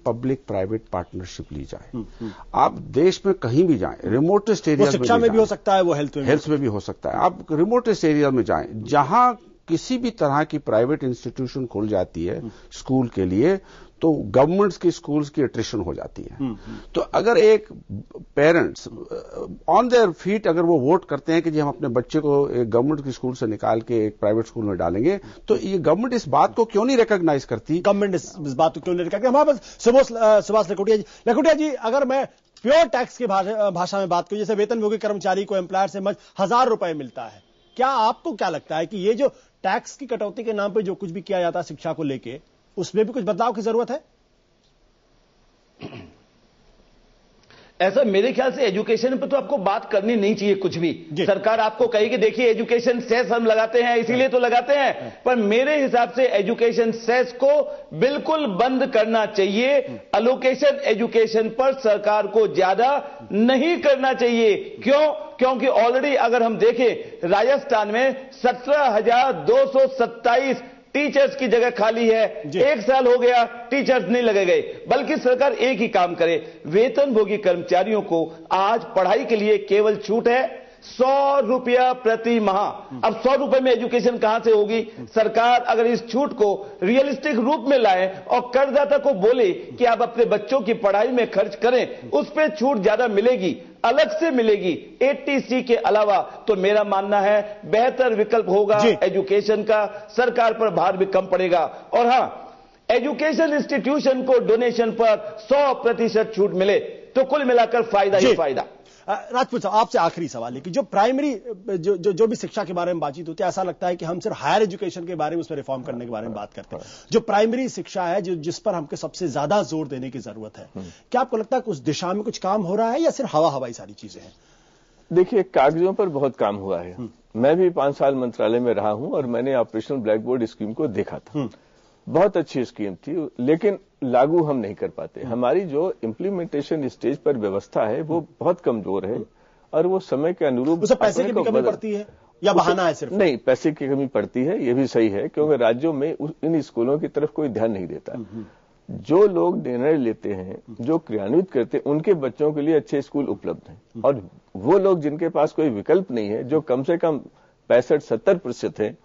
Public private partnership ली जाए। आप देश में कहीं भी जाएं, रिमोटेस्ट एरिया में शिक्षा में भी हो सकता है, वो हेल्थ में भी हो सकता है। आप रिमोटेस्ट एरिया में जाएं, जहां किसी भी तरह की प्राइवेट इंस्टीट्यूशन खुल जाती है स्कूल के लिए, तो गवर्नमेंट्स की स्कूल्स की अट्रिशन हो जाती है। तो अगर एक पेरेंट्स ऑन देयर फीट अगर वो वोट करते हैं कि जी हम अपने बच्चे को एक गवर्नमेंट की स्कूल से निकाल के एक प्राइवेट स्कूल में डालेंगे, तो ये गवर्नमेंट इस बात को क्यों नहीं रिकॉग्नाइज करती? गवर्नमेंट इस बात को क्यों नहीं रिकॉग्नाइज? हमारे पास सुभाष लखोटिया जी, अगर मैं प्योर टैक्स की भाषा में बात करूं, जैसे वेतनभोगी कर्मचारी को एम्प्लॉयर से 1000 रुपए मिलता है, क्या आपको क्या लगता है कि ये जो टैक्स की कटौती के नाम पे जो कुछ भी किया जाता है शिक्षा को लेके, उसमें भी कुछ बदलाव की जरूरत है? ऐसा मेरे ख्याल से एजुकेशन पे तो आपको बात करनी नहीं चाहिए कुछ भी। सरकार आपको कहेगी देखिए एजुकेशन सेस हम लगाते हैं, इसीलिए तो लगाते हैं, पर मेरे हिसाब से एजुकेशन सेस को बिल्कुल बंद करना चाहिए। अलोकेशन एजुकेशन पर सरकार को ज्यादा नहीं करना चाहिए। क्यों? क्योंकि ऑलरेडी अगर हम देखें राजस्थान में 17,227 टीचर्स की जगह खाली है। 1 साल हो गया टीचर्स नहीं लगे गए, बल्कि सरकार एक ही काम करे, वेतनभोगी कर्मचारियों को आज पढ़ाई के लिए केवल छूट है 100 रुपया प्रति माह। अब 100 रुपए में एजुकेशन कहां से होगी? सरकार अगर इस छूट को रियलिस्टिक रूप में लाए और करदाता को बोले कि आप अपने बच्चों की पढ़ाई में खर्च करें, उस पर छूट ज्यादा मिलेगी, अलग से मिलेगी 80C के अलावा, तो मेरा मानना है बेहतर विकल्प होगा एजुकेशन का, सरकार पर भार भी कम पड़ेगा। और हां, एजुकेशन इंस्टीट्यूशन को डोनेशन पर 100% छूट मिले तो कुल मिलाकर फायदा ही फायदा। राजपूत साहब, आपसे आखिरी सवाल है कि जो प्राइमरी जो भी शिक्षा के बारे में बातचीत होती है, ऐसा लगता है कि हम सिर्फ हायर एजुकेशन के बारे में, उसमें रिफॉर्म करने के बारे में बात करते हैं। जो प्राइमरी शिक्षा है, जिस पर हमको सबसे ज्यादा जोर देने की जरूरत है, क्या आपको लगता है कि उस दिशा में कुछ काम हो रहा है या सिर्फ हवाई सारी चीजें हैं? देखिए, कागजों पर बहुत काम हुआ है। मैं भी 5 साल मंत्रालय में रहा हूं और मैंने ऑपरेशनल ब्लैक बोर्ड स्कीम को देखा था। बहुत अच्छी स्कीम थी, लेकिन लागू हम नहीं कर पाते। हमारी जो इम्प्लीमेंटेशन स्टेज पर व्यवस्था है वो बहुत कमजोर है और वो समय के अनुरूप उसे पैसे की भी कमी पड़ती है या बहाना है सिर्फ? नहीं, पैसे की कमी पड़ती है, ये भी सही है, क्योंकि राज्यों में इन स्कूलों की तरफ कोई ध्यान नहीं देता। जो लोग निर्णय लेते हैं, जो क्रियान्वित करते हैं, उनके बच्चों के लिए अच्छे स्कूल उपलब्ध हैं, और वो लोग जिनके पास कोई विकल्प नहीं है, जो कम से कम 65-70% है,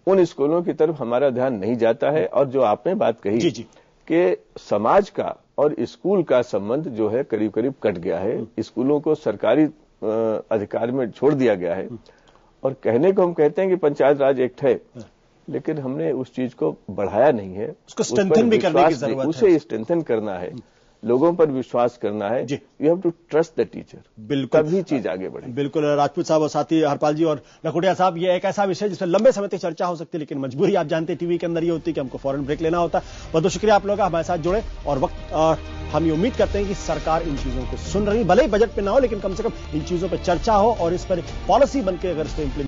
उन स्कूलों की तरफ हमारा ध्यान नहीं जाता है। और जो आपने बात कही कि समाज का और स्कूल का संबंध जो है करीब करीब कट गया है, स्कूलों को सरकारी अधिकार में छोड़ दिया गया है। और कहने को हम कहते हैं कि पंचायत राज एक्ट है, लेकिन हमने उस चीज को बढ़ाया नहीं है, उसको स्ट्रेंथन भी करने की जरूरत है। उसे स्ट्रेंथन करना है, लोगों पर विश्वास करना है। You have to trust the teacher, बिल्कुल, तभी चीज आगे बढ़े। बिल्कुल। राजपूत साहब और साथी हरपाल जी और लखोटिया साहब, ये एक ऐसा विषय जिसमें लंबे समय तक चर्चा हो सकती है, लेकिन मजबूरी आप जानते हैं टीवी के अंदर ये होती है कि हमको फौरन ब्रेक लेना होता है। बहुत बहुत शुक्रिया आप लोगों का हमारे साथ जुड़े, और हम ये उम्मीद करते हैं कि सरकार इन चीजों को सुन रही, भले ही बजट पे ना हो, लेकिन कम से कम इन चीजों पर चर्चा हो और इस पर पॉलिसी बनकर अगर इसको इम्प्लीमेंट